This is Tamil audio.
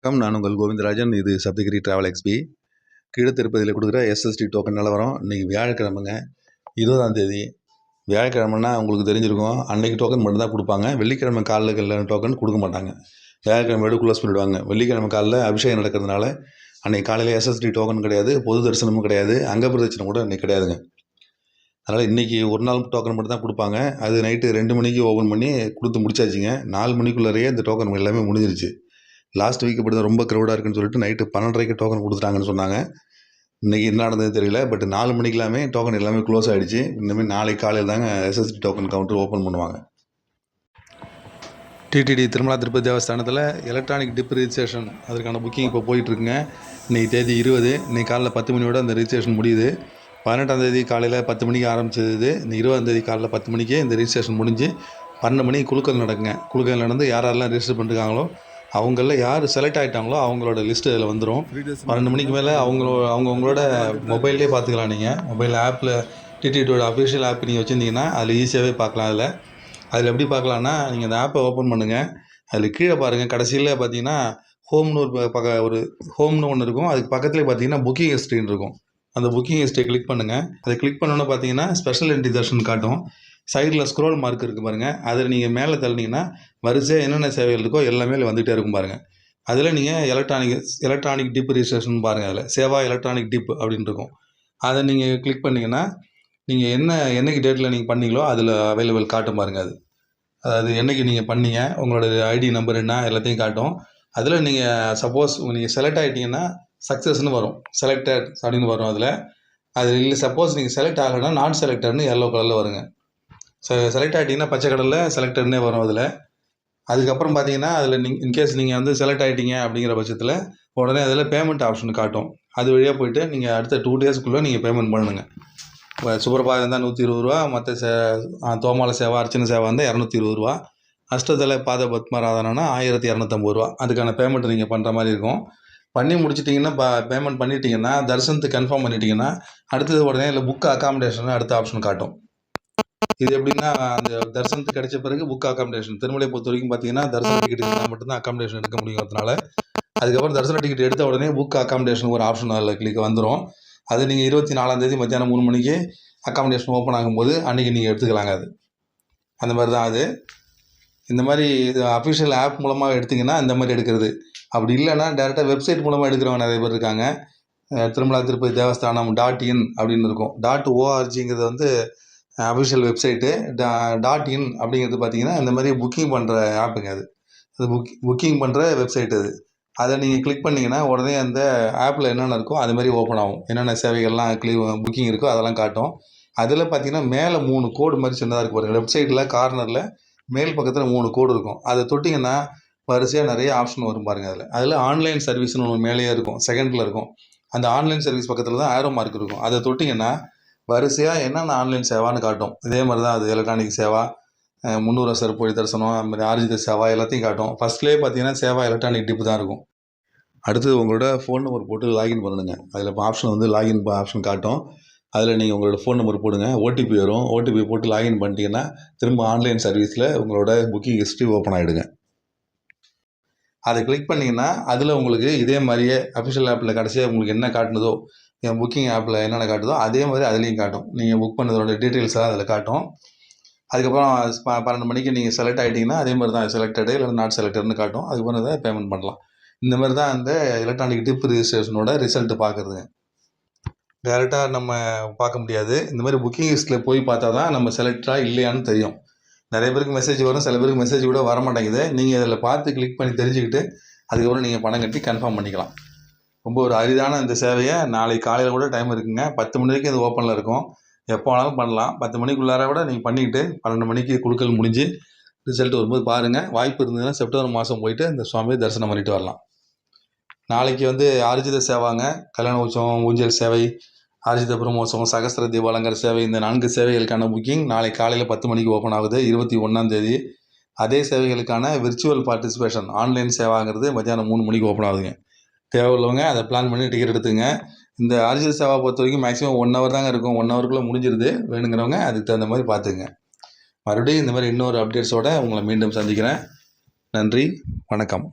நான் உங்கள் கோவிந்தராஜன். இது சப்தகிரி டிராவல் எக்ஸ்பி. கீழ திருப்பதியில் கொடுக்குற எஸ்எஸ்டி டோக்கன் நிலவரம். இன்றைக்கி வியாழக்கிழமைங்க, 20ஆம் தேதி. வியாழக்கிழமைனா உங்களுக்கு தெரிஞ்சிருக்கும், அன்றைக்கி டோக்கன் மட்டும் தான் கொடுப்பாங்க. வெள்ளிக்கிழமை காலைல டோக்கன் கொடுக்க மாட்டாங்க. வியாழக்கிழமையோடு க்ளோஸ் பண்ணிவிடுவாங்க. வெள்ளிக்கிழமை காலைல அபிஷேகம் நடக்கிறதுனால அன்றைக்கி காலையில் எஸ்எஸ்டி டோக்கன் கிடையாது, பொது தரிசனமும் கிடையாது, அங்க பிரதட்சணம் கூட அன்றைக்கி கிடையாதுங்க. அதனால் இன்றைக்கி ஒரு நாள் டோக்கன் மட்டும் தான் கொடுப்பாங்க. அது நைட்டு 2 மணிக்கு ஓப்பன் பண்ணி கொடுத்து முடிச்சாச்சுங்க. 4 மணிக்குள்ளேயே இந்த டோக்கன் எல்லாமே முடிஞ்சிருச்சு. லாஸ்ட் வீக் இப்படி தான் ரொம்ப க்ரௌடாக இருக்குன்னு சொல்லிட்டு நைட்டு 12:30க்கு டோக்கன் கொடுத்துட்டாங்கன்னு சொன்னாங்க. இன்றைக்கி என்ன நடந்ததுன்னு தெரியல. பட் 4 மணிக்கெல்லாமே டோக்கன் எல்லாமே க்ளோஸ் ஆகிடுச்சு. இனிமேல் நாளைக்கு காலையில் தாங்க எஸ்எஸ்டி டோக்கன் கவுண்டர் ஓப்பன் பண்ணுவாங்க. டிடிடி திருமலா திருப்பதி தேவஸ்தானத்தில் எலக்ட்ரானிக் டிப் ரிஜிஸ்ட்ரேஷன் அதற்கான புக்கிங் இப்போ போயிட்டுருக்குங்க. இன்றைக்கி தேதி 20. இன்றைக்கி காலைல 10 மணியோட அந்த ரிஜிஸ்ட்ரேஷன் முடியுது. 18ஆம் தேதி காலையில் 10 மணிக்கு ஆரம்பிச்சது. இந்த 20ஆம் தேதி காலைல 10 மணிக்கே இந்த ரிஜிஸ்ட்ரேஷன் முடிஞ்சு 12 மணிக்கு குழுக்கள் நடக்குங்க. குழுக்கள் நடந்து யாரெல்லாம் ரிஜிஸ்டர் பண்ணிருக்காங்களோ அவங்களில் யார் செலக்ட் ஆகிட்டாங்களோ அவங்களோட லிஸ்ட்டு அதில் வந்துடும். 12 மணிக்கு மேலே அவங்கவுங்களோட மொபைல்லே பார்த்துக்கலாம். நீங்கள் மொபைல் ஆப்பில் டிடிடியோட அஃபிஷியல் ஆப் நீங்கள் வச்சுருந்தீங்கன்னா அதில் ஈஸியாகவே பார்க்கலாம். அதில் எப்படி பார்க்கலான்னா, நீங்கள் அந்த ஆப்பை ஓப்பன் பண்ணுங்கள். அதில் கீழே பாருங்கள், கடைசியில் பார்த்தீங்கன்னா ஹோம்னு ஒரு ஹோம்னு ஒன்று இருக்கும். அதுக்கு பக்கத்துலேயே பார்த்தீங்கன்னா புக்கிங் ஹிஸ்ட்ரின்னு இருக்கும். அந்த புக்கிங் ஹிஸ்ட்ரியை கிளிக் பண்ணுங்கள். அதை கிளிக் பண்ணோன்னு பார்த்தீங்கன்னா ஸ்பெஷல் என்ட்ரி தர்ஷன் காட்டும். சைடில் ஸ்க்ரோல் மார்க் இருக்குது பாருங்கள். அதில் நீங்கள் மேலே தள்ளினீங்கன்னா வரிசையாக என்னென்ன சேவைகள் இருக்கோ எல்லாமே வந்துகிட்டே இருக்கும் பாருங்கள். அதில் நீங்கள் எலக்ட்ரானிக் டிப் ரிஜிஸ்ட்ரேஷன் பாருங்கள். அதில் சேவா எலக்ட்ரானிக் டிப் அப்படின்னு இருக்கும். அதை நீங்கள் கிளிக் பண்ணிங்கன்னா நீங்கள் என்னைக்கு டேட்டில் நீங்கள் பண்ணீங்களோ அதில் அவைலபிள் காட்டும் பாருங்கள். அதாவது என்றைக்கு நீங்கள் பண்ணீங்க, உங்களோட ஐடி நம்பர் என்ன எல்லாத்தையும் காட்டும். அதில் நீங்கள் சப்போஸ் நீங்கள் செலக்ட் ஆகிட்டீங்கன்னா சக்ஸஸ்ன்னு வரும், செலக்டட் அப்படின்னு வரும். அதில் இல்லை சப்போஸ் நீங்கள் செலக்ட் ஆகலைன்னா நான் செலக்டட்னு எல்லோ கலரில் வருங்க. செலக்ட் ஆகிட்டிங்கன்னா பச்சை கடலில் செலக்டட்னே வரும். அதுக்கப்புறம் பார்த்தீங்கன்னா அதில் இன்கேஸ் நீங்கள் செலக்ட் ஆகிட்டீங்க அப்படிங்கிற பட்சத்தில் உடனே அதில் பேமெண்ட் ஆப்ஷன் காட்டும். அது வழியாக போய்ட்டு நீங்கள் அடுத்த 2 டேஸ்க்குள்ளே நீங்கள் பேமெண்ட் பண்ணணுங்க. சுப்ரபாதம் இருந்தால் 120 ரூபா, மற்ற தோமால சேவா அர்ச்சனை சேவா இருந்தால் 220 ரூபா, அஷ்டதலை பாத பத்மராதனா 1250 ரூபா. அதுக்கான பேமெண்ட் நீங்கள் பண்ணுற மாதிரி இருக்கும். பண்ணி முடிச்சிட்டிங்கன்னா பேமெண்ட் பண்ணிட்டீங்கன்னா தரிசனத்துக்கு கன்ஃபார்ம் பண்ணிட்டீங்கன்னா அடுத்தது உடனே இல்லை புக் அகாமடேஷன் அடுத்த ஆப்ஷன் காட்டும். இது எப்படின்னா, அந்த தரிசனத்துக்கு கிடைச்ச பிறகு புக் அகாமடேஷன். திருமலையை பொறுத்த வரைக்கும் பார்த்தீங்கன்னா தரிசன டிக்கெட் இருந்தால் மட்டும்தான் அகாமடேஷன் எடுக்க முடியுங்கிறதுனால அதுக்கப்புறம் தரிசன டிக்கெட் எடுத்த உடனே புக் அகாமடேஷன் ஒரு ஆப்ஷன் அதில் கிளிக் வந்துடும். அது நீங்கள் 24ஆம் தேதி மத்தியானம் 3 மணிக்கு அகாமடேஷன் ஓப்பன் ஆகும்போது அன்றைக்கி நீங்கள் எடுத்துக்கலாங்க. அந்த மாதிரி தான் அது. இந்த மாதிரி அஃபிஷியல் ஆப் மூலமாக எடுத்திங்கன்னா இந்த மாதிரி எடுக்கிறது. அப்படி இல்லைன்னா டேரெக்டாக வெப்சைட் மூலமாக எடுக்கிறவங்க நிறைய பேர் இருக்காங்க. திருமலா திருப்பதி தேவஸ்தானம் .in அப்படின்னு இருக்கும். .orgங்கிறது அஃபிஷியல் வெப்சைட்டு. .in அப்படிங்கிறது பார்த்தீங்கன்னா இந்த மாதிரி புக்கிங் பண்ணுற ஆப்புங்க. அது புக்கிங் பண்ணுற வெப்சைட். அதை நீங்கள் கிளிக் பண்ணிங்கன்னா உடனே அந்த ஆப்பில் என்னென்ன இருக்கோ அது மாதிரி ஓப்பன் ஆகும். என்னென்ன சேவைகள்லாம் புக்கிங் இருக்கோ அதெல்லாம் காட்டும். அதில் பார்த்தீங்கன்னா மேலே 3 கோடு மாதிரி சின்னதாக இருக்குது பாருங்கள். வெப்சைட்டில் கார்னரில் மேல் பக்கத்தில் 3 கோடு இருக்கும். அதை தொட்டிங்கன்னா வரிசையாக நிறைய ஆப்ஷன் வரும் பாருங்கள். அதில் ஆன்லைன் சர்வீஸ்னு ஒன்று மேலேயே இருக்கும், செகண்டில் இருக்கும். அந்த ஆன்லைன் சர்வீஸ் பக்கத்தில் தான் ஆரோ மார்க் இருக்கும். அதை தொட்டிங்கன்னா வரிசையாக என்னென்ன ஆன்லைன் சேவான்னு காட்டும். இதே மாதிரி தான் அது எலக்ட்ரானிக் சேவா, 300 சருப்பொழி தரிசனம், அது மாதிரி ஆர்ஜித சேவா எல்லாத்தையும் காட்டும். ஃபஸ்ட்லேயே பார்த்தீங்கன்னா சேவா எலக்ட்ரானிக் டிப்பு தான் இருக்கும். அடுத்தது உங்களோட ஃபோன் நம்பர் போட்டு லாகின் பண்ணணுங்க. அதில் இப்போ ஆப்ஷன் லாகின் ஆப்ஷன் காட்டும். அதில் நீங்கள் உங்களோட ஃபோன் நம்பர் போடுங்க, ஓடிபி வரும். ஓடிபி போட்டு லாகின் பண்ணிட்டீங்கன்னா திரும்ப ஆன்லைன் சர்வீஸில் உங்களோட புக்கிங் ஹிஸ்ட்ரி ஓப்பன் ஆகிடுங்க. அதை கிளிக் பண்ணிங்கன்னா அதில் உங்களுக்கு இதே மாதிரியே அஃபிஷியல் ஆப்பில் கடைசியாக உங்களுக்கு என்ன காட்டுனதோ, என் புக்கிங் ஆப்பில் என்னென்ன காட்டுதோ அதே மாதிரி அதுலேயும் காட்டும். நீங்கள் புக் பண்ணதோட டீட்டெயில்ஸாக அதில் காட்டும். அதுக்கப்புறம் 12 மணிக்கு நீங்கள் செலக்ட் ஆகிட்டிங்கன்னா அதே மாதிரி தான் செலக்டடு இல்லை நாட் செலக்டட்னு காட்டும். அதுக்கப்புறம் தான் பேமெண்ட் பண்ணலாம். இந்த மாதிரி தான் அந்த எலக்ட்ரானிக் டிப் ரிஜிஸ்ட்ரேஷனோட ரிசல்ட்டு பார்க்குறதுங்க. டேரெக்டாக நம்ம பார்க்க முடியாது. இந்த மாதிரி புக்கிங் லிஸ்ட்டில் போய் பார்த்தா தான் நம்ம செலக்டாக இல்லையான்னு தெரியும். நிறைய பேருக்கு மெசேஜ் வரும், சில பேருக்கு மெசேஜ் கூட வர மாட்டேங்குது. நீங்கள் அதில் பார்த்து கிளிக் பண்ணி தெரிஞ்சுக்கிட்டு அதுக்கப்புறம் நீங்கள் பணம் கட்டி கன்ஃபார்ம் பண்ணிக்கலாம். ரொம்ப ஒரு அரிதான இந்த சேவையை நாளைக்கு காலையில் கூட டைம் இருக்குங்க. 10 மணி வரைக்கும் இது ஓப்பனில் இருக்கும். எப்போ வேணாலும் பண்ணலாம். 10 மணிக்குள்ளார கூட நீங்கள் பண்ணிக்கிட்டு 12 மணிக்கு குழுக்கள் முடிஞ்சு ரிசல்ட் வரும்போது பாருங்கள். வாய்ப்பு இருந்ததுன்னா செப்டம்பர் மாதம் போயிட்டு இந்த சுவாமியை தரிசனம் பண்ணிட்டு வரலாம். நாளைக்கு ஆர்ஜித சேவாங்க. கல்யாண உற்சவம், ஊஞ்சல் சேவை, ஆர்ஜித பிரம்மோற்சவம், சகஸ்திர தீபாலங்கர சேவை, இந்த 4 சேவைகளுக்கான புக்கிங் நாளைக்கு காலையில் 10 மணிக்கு ஓப்பன் ஆகுது, 21ஆம் தேதி. அதே சேவைகளுக்கான விர்ச்சுவல் பார்ட்டிசிபேஷன் ஆன்லைன் சேவாங்கிறது மத்தியானம் 3 மணிக்கு ஓப்பன் ஆகுதுங்க. தேவையுள்ளவங்க அதை பிளான் பண்ணி டிக்கெட் எடுத்துங்க. இந்த ஆர்ஜித சேவா பொறுத்த வரைக்கும் மேக்ஸிமம் 1 ஹவர் தாங்க இருக்கும். 1 ஹவருக்குள்ளே முடிஞ்சிருது. வேணுங்கிறவங்க அதுக்கு தகுந்த மாதிரி பார்த்துங்க. மறுபடியும் இந்த மாதிரி இன்னொரு அப்டேட்ஸோடு உங்களை மீண்டும் சந்திக்கிறேன். நன்றி, வணக்கம்.